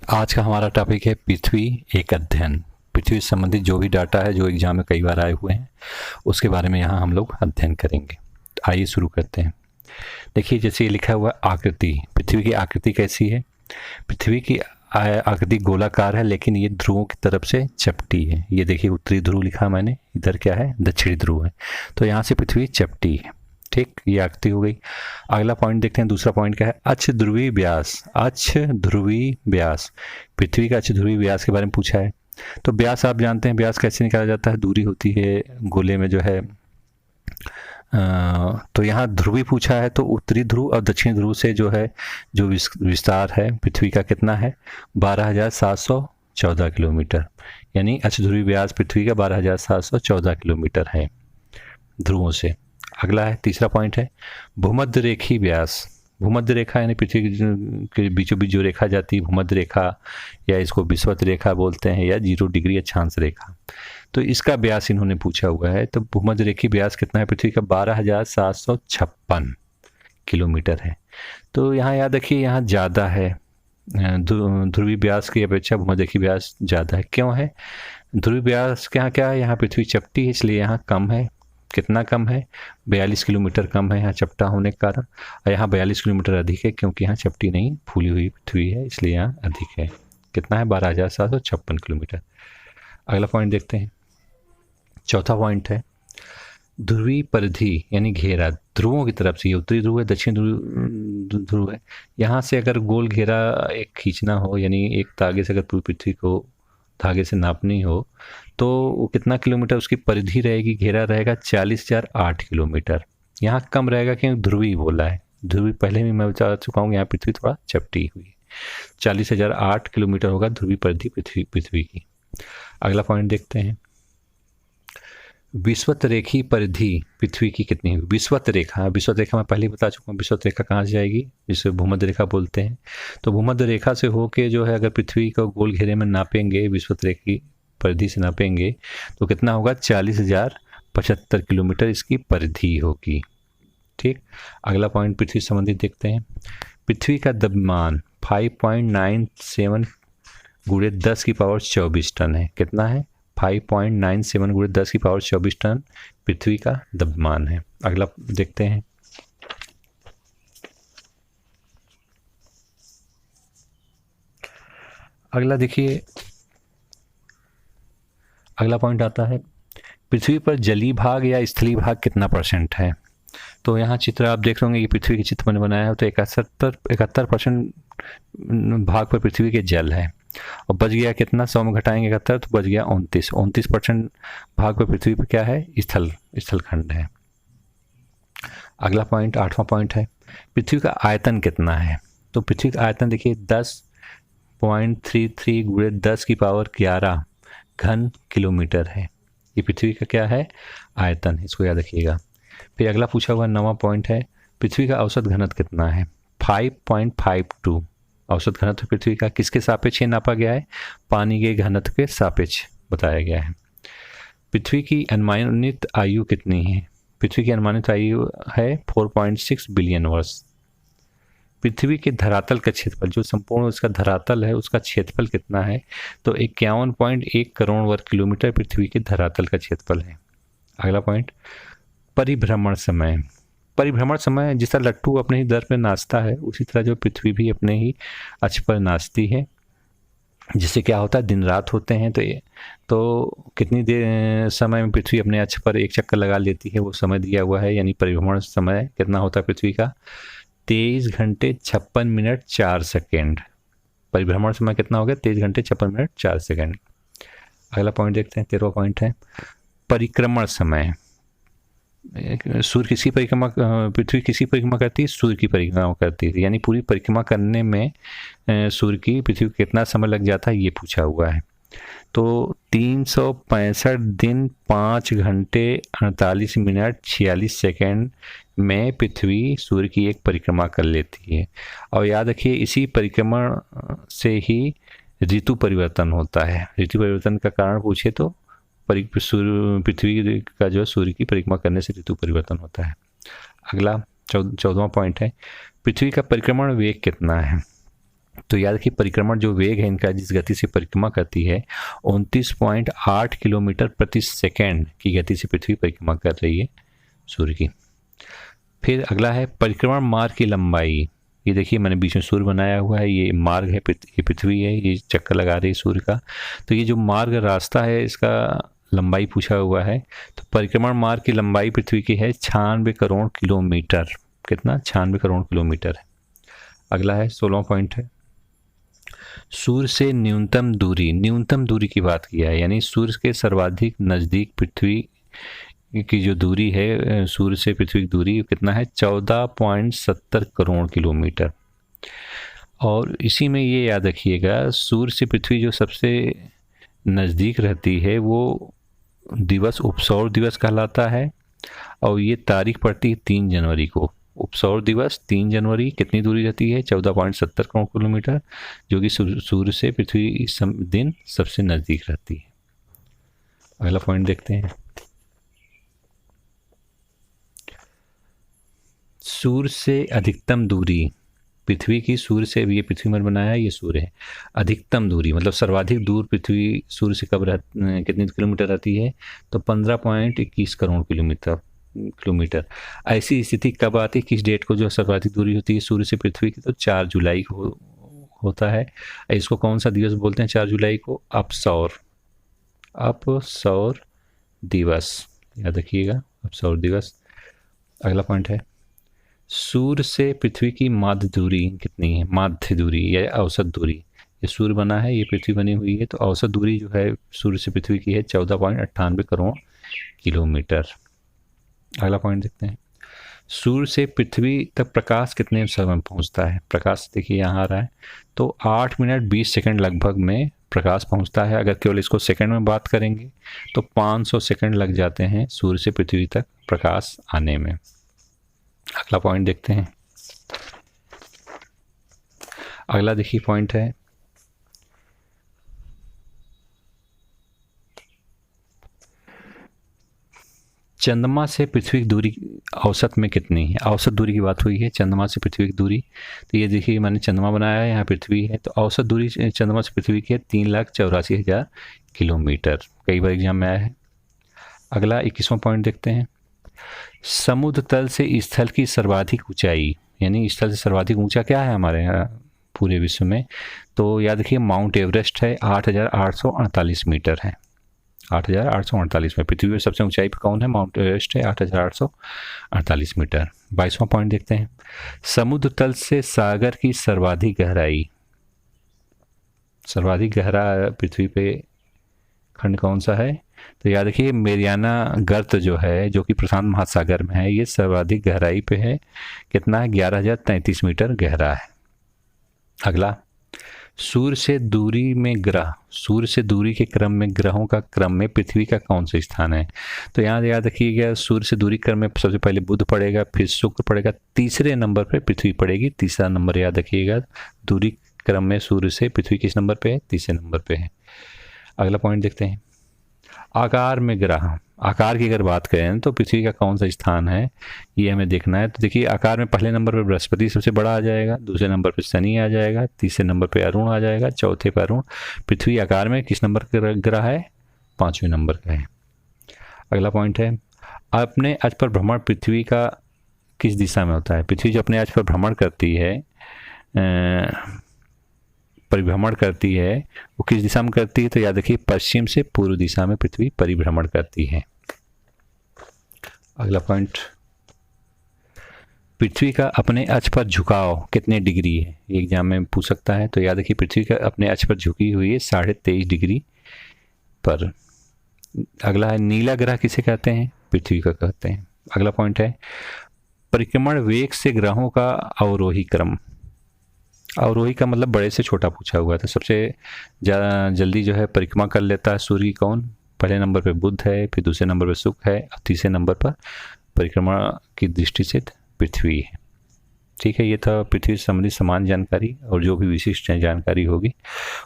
आज का हमारा टॉपिक है पृथ्वी एक अध्ययन। पृथ्वी से संबंधित जो भी डाटा है जो एग्जाम में कई बार आए हुए हैं उसके बारे में यहाँ हम लोग अध्ययन करेंगे। आइए शुरू करते हैं। देखिए जैसे ये लिखा हुआ आकृति, पृथ्वी की आकृति कैसी है। पृथ्वी की आकृति गोलाकार है लेकिन ये ध्रुवों की तरफ से चपटी है। ये देखिए उत्तरी ध्रुव लिखा मैंने, इधर क्या है दक्षिणी ध्रुव है, तो यहाँ से पृथ्वी चपटी है। ठीक, ये आकृति हो गई। अगला पॉइंट देखते हैं, दूसरा पॉइंट क्या है, अक्ष ध्रुवीय व्यास। अक्ष ध्रुवीय व्यास, पृथ्वी का अक्ष ध्रुवीय व्यास के बारे में पूछा है। तो व्यास आप जानते हैं, व्यास कैसे निकाला जाता है, दूरी होती है गोले में जो है। तो यहाँ ध्रुवीय पूछा है, तो उत्तरी ध्रुव और दक्षिणी ध्रुव से जो है जो विस्तार है पृथ्वी का कितना है, 12,714 किलोमीटर। यानी अक्ष ध्रुवीय व्यास पृथ्वी का 12,714 किलोमीटर है ध्रुवों से। अगला है तीसरा पॉइंट है भूमध्य रेखी व्यास। भूमध्य रेखा यानी पृथ्वी के बीचों बीच जो रेखा जाती है भूमध्य रेखा, या इसको विषुवत रेखा बोलते हैं, या 0 डिग्री अक्षांश रेखा। तो इसका व्यास इन्होंने पूछा हुआ है। तो भूमध्य रेखी व्यास कितना है पृथ्वी का, 12,756 किलोमीटर है। तो यहाँ याद रखिए यहाँ ज़्यादा है, ध्रुवीय व्यास की अपेक्षा भूमध्य रेखी व्यास ज़्यादा है। क्यों है, ध्रुवीय व्यास के यहाँ क्या है, यहाँ पृथ्वी चपटी है इसलिए यहाँ कम है। कितना कम है, 42 किलोमीटर कम है यहाँ चपटा होने के कारण। और यहाँ 42 किलोमीटर अधिक है क्योंकि यहाँ चपटी नहीं फूली हुई पृथ्वी है, इसलिए यहाँ अधिक है। कितना है, 12,756 किलोमीटर। अगला पॉइंट देखते हैं, चौथा पॉइंट है ध्रुवीय परिधि यानी घेरा। ध्रुवों की तरफ से, ये उत्तरी ध्रुव है दक्षिण ध्रुव है, यहाँ से अगर गोल घेरा एक खींचना हो, यानी एक तागे से अगर पूरी पृथ्वी को धागे से नापनी हो तो वो कितना किलोमीटर उसकी परिधि रहेगी, घेरा रहेगा 40,008 किलोमीटर। यहाँ कम रहेगा क्योंकि ध्रुवीय बोला है। ध्रुवीय पहले भी मैं बता चुका हूँ, यहाँ पृथ्वी थोड़ा चपटी हुई है। 40,008 किलोमीटर होगा ध्रुवीय परिधि पृथ्वी की। अगला पॉइंट देखते हैं, विषुवत रेखी परिधि पृथ्वी की कितनी है। विषुवत रेखा, विषुवत रेखा मैं पहले ही बता चुका हूँ। विषुवत रेखा कहाँ से जाएगी, जिसे भूमध्य रेखा बोलते हैं। तो भूमध्य रेखा से होके जो है अगर पृथ्वी को गोल घेरे में नापेंगे, विषुवत रेखी परिधि से नापेंगे तो कितना होगा, 40,075 किलोमीटर इसकी परिधि होगी। ठीक, अगला पॉइंट पृथ्वी संबंधित देखते हैं। पृथ्वी का द्रव्यमान 5.97 गुणे 10 की पावर 24 टन है। कितना है, 5.97 गुणे 10 की पावर 24 टन पृथ्वी का द्रव्यमान है। अगला देखते हैं, अगला देखिए, अगला पॉइंट आता है पृथ्वी पर जलीय भाग या स्थलीय भाग कितना % है। तो यहाँ चित्र आप देख रहे होंगे, ये पृथ्वी के चित्र मैंने बनाया है। तो 71% भाग पर पृथ्वी के जल है, और बच गया कितना, 100 में घटाएंगे 71 तो बच गया 29% भाग पर पृथ्वी पर क्या है, स्थलखंड है। अगला पॉइंट, आठवां पॉइंट है पृथ्वी का आयतन कितना है। तो पृथ्वी का आयतन देखिए 10.33 गुणे 10 की पावर 11 घन किलोमीटर है। ये पृथ्वी का क्या है, आयतन, इसको याद रखिएगा। फिर अगला पूछा हुआ 9वां पॉइंट है पृथ्वी का औसत घनत्व कितना है, 5.52 औसत घनत्व पृथ्वी का किसके सापेक्ष नापा गया है, पानी के घनत्व के सापेक्ष बताया गया है। पृथ्वी की अनुमानित आयु कितनी है, पृथ्वी की अनुमानित आयु है 4.6 बिलियन वर्ष। पृथ्वी के धरातल का क्षेत्रफल, जो संपूर्ण उसका धरातल है उसका क्षेत्रफल कितना है, तो 51.1 करोड़ वर्ग किलोमीटर पृथ्वी के धरातल का क्षेत्रफल है। अगला पॉइंट, परिभ्रमण समय। परिभ्रमण समय, जिस तरह लट्टू अपने ही दर पर नाचता है उसी तरह जो पृथ्वी भी अपने ही अक्ष पर नाचती है, जिससे क्या होता है दिन रात होते हैं। तो कितनी देर समय में पृथ्वी अपने अक्ष पर एक चक्कर लगा लेती है वो समय दिया हुआ है। यानी परिभ्रमण समय कितना होता है पृथ्वी का, 23 घंटे 56 मिनट 4 सेकेंड। परिभ्रमण समय कितना हो गया, 23 घंटे 56 मिनट 4 सेकेंड। अगला पॉइंट देखते हैं, 13वां पॉइंट है परिक्रमण समय। सूर्य किसी परिक्रमा, पृथ्वी किसी परिक्रमा करती है, सूर्य की परिक्रमा करती है। यानी पूरी परिक्रमा करने में सूर्य की पृथ्वी को कितना समय लग जाता है ये पूछा हुआ है। तो 365 दिन 5 घंटे 48 मिनट 46 सेकेंड में पृथ्वी सूर्य की एक परिक्रमा कर लेती है। और याद रखिए इसी परिक्रमण से ही ऋतु परिवर्तन होता है। ऋतु परिवर्तन का कारण पूछे तो पृथ्वी का जो सूर्य की परिक्रमा करने से ऋतु परिवर्तन होता है। अगला 14वां पॉइंट है पृथ्वी का परिक्रमण वेग कितना है। तो याद रखिए परिक्रमण जो वेग है इनका, जिस गति से परिक्रमा करती है, 29.8 किलोमीटर प्रति सेकेंड की गति से पृथ्वी परिक्रमा कर रही है सूर्य की। फिर अगला है परिक्रमण मार्ग की लंबाई। ये देखिए मैंने बीच में सूर्य बनाया हुआ है, ये मार्ग है, ये पृथ्वी है, ये चक्कर लगा रही है सूर्य का। तो ये जो मार्ग रास्ता है इसका लंबाई पूछा हुआ है। तो परिक्रमण मार्ग की लंबाई पृथ्वी की है 96 करोड़ किलोमीटर। कितना? 96 करोड़ किलोमीटर है। अगला है 16वां पॉइंट है सूर्य से न्यूनतम दूरी। न्यूनतम दूरी की बात किया है, यानी सूर्य के सर्वाधिक नज़दीक पृथ्वी की जो दूरी है, सूर्य से पृथ्वी की दूरी कितना है? 14.70 करोड़ किलोमीटर। और इसी में ये याद रखिएगा, सूर्य से पृथ्वी जो सबसे नज़दीक रहती है वो दिवस उपसौर दिवस कहलाता है, और ये तारीख पड़ती है 3 जनवरी को। उपसौर दिवस 3 जनवरी। कितनी दूरी रहती है? 14.70 करोड़ किलोमीटर, जो कि सूर्य से पृथ्वी इस दिन सबसे नज़दीक रहती है। अगला पॉइंट देखते हैं, सूर्य से अधिकतम दूरी। पृथ्वी की सूर्य से, ये पृथ्वी में बनाया है, ये सूर्य है। अधिकतम दूरी मतलब सर्वाधिक दूर पृथ्वी सूर्य से कब कितनी किलोमीटर रहती है? तो 15.21 करोड़ किलोमीटर। ऐसी स्थिति कब आती है, किस डेट को जो सर्वाधिक दूरी होती है सूर्य से पृथ्वी की? तो 4 जुलाई को होता है। इसको कौन सा दिवस बोलते हैं 4 जुलाई को? अपसौर दिवस, याद रखिएगा, अपसौर दिवस। अगला पॉइंट है सूर्य से पृथ्वी की माध्य दूरी कितनी है? माध्य दूरी या औसत दूरी। ये सूर्य बना है, ये पृथ्वी बनी हुई है, तो औसत दूरी जो है सूर्य से पृथ्वी की है 14.98 करोड़ किलोमीटर। अगला पॉइंट देखते हैं, सूर्य से पृथ्वी तक प्रकाश कितने समय में पहुंचता है? प्रकाश देखिए यहाँ आ रहा है, तो 8 मिनट 20 सेकंड लगभग में प्रकाश पहुंचता है। अगर केवल इसको सेकंड में बात करेंगे तो 500 सेकंड लग जाते हैं सूर्य से पृथ्वी तक प्रकाश आने में। अगला पॉइंट देखते हैं, अगला देखिए पॉइंट है चंद्रमा से पृथ्वी की दूरी औसत में कितनी है? औसत दूरी की बात हुई है, चंद्रमा से पृथ्वी की दूरी। तो ये देखिए मैंने चंद्रमा बनाया है, यहाँ पृथ्वी है, तो औसत दूरी चंद्रमा से पृथ्वी की है 3,84,000 किलोमीटर। कई बार एग्जाम में आया है। अगला 21वां पॉइंट देखते हैं, समुद्र तल से स्थल की सर्वाधिक ऊंचाई, यानी स्थल से सर्वाधिक ऊंचा क्या है हमारे यहाँ पूरे विश्व में? तो याद रखिए माउंट एवरेस्ट है, 8,848 मीटर है। 8,848 में पृथ्वी पर सबसे ऊंचाई पर कौन है? माउंट एवरेस्ट है, 8,848 मीटर। 22वां पॉइंट देखते हैं, समुद्र तल से सागर की सर्वाधिक गहराई। सर्वाधिक गहरा पृथ्वी पे खंड कौन सा है? तो याद रखिए मेरियाना गर्त जो है, जो कि प्रशांत महासागर में है, ये सर्वाधिक गहराई पे है। कितना है? 11,033 मीटर गहरा है। अगला, सूर्य से दूरी में ग्रह, सूर्य से दूरी के क्रम में ग्रहों का क्रम में पृथ्वी का कौन सा स्थान है? तो यहाँ याद रखिएगा सूर्य से दूरी क्रम में सबसे पहले बुध पड़ेगा, फिर शुक्र पड़ेगा, तीसरे नंबर पर पृथ्वी पड़ेगी। तीसरा नंबर याद रखिएगा, दूरी क्रम में सूर्य से पृथ्वी किस नंबर पे है? तीसरे नंबर पे है। अगला पॉइंट देखते हैं, आकार में ग्रह। आकार की अगर बात करें तो पृथ्वी का कौन सा स्थान है ये हमें देखना है। तो देखिए आकार में पहले नंबर पर बृहस्पति सबसे बड़ा आ जाएगा, दूसरे नंबर पर शनि आ जाएगा, तीसरे नंबर पर अरुण आ जाएगा, चौथे पर अरुण। पृथ्वी आकार में किस नंबर का ग्रह है? 5वें नंबर का है। अगला पॉइंट है, अपने अक्ष पर भ्रमण पृथ्वी का किस दिशा में होता है? पृथ्वी जो अपने अक्ष पर भ्रमण करती है, परिभ्रमण करती है, वो किस दिशा में करती है? तो याद रखिए पश्चिम से पूर्व दिशा में पृथ्वी परिभ्रमण करती है। अगला पॉइंट, पृथ्वी का अपने अक्ष पर झुकाव कितने डिग्री है? ये एग्जाम में पूछ सकता है। तो याद रखिए पृथ्वी का अपने अक्ष पर झुकी हुई है 23.5 डिग्री पर। अगला है, नीला ग्रह किसे कहते हैं? पृथ्वी का कहते हैं। अगला पॉइंट है, परिक्रमण वेग से ग्रहों का अवरोही क्रम। अवरोही का मतलब बड़े से छोटा पूछा हुआ था। सबसे ज़्यादा जल्दी जो है परिक्रमा कर लेता है सूर्य की कौन? पहले नंबर पे बुध है, फिर दूसरे नंबर पे शुक्र है, और तीसरे नंबर पर परिक्रमा की दृष्टि से पृथ्वी है। ठीक है, ये था पृथ्वी से संबंधित समान जानकारी, और जो भी विशिष्ट जानकारी होगी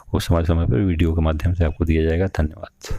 वो समय समय पर वीडियो के माध्यम से आपको दिया जाएगा। धन्यवाद।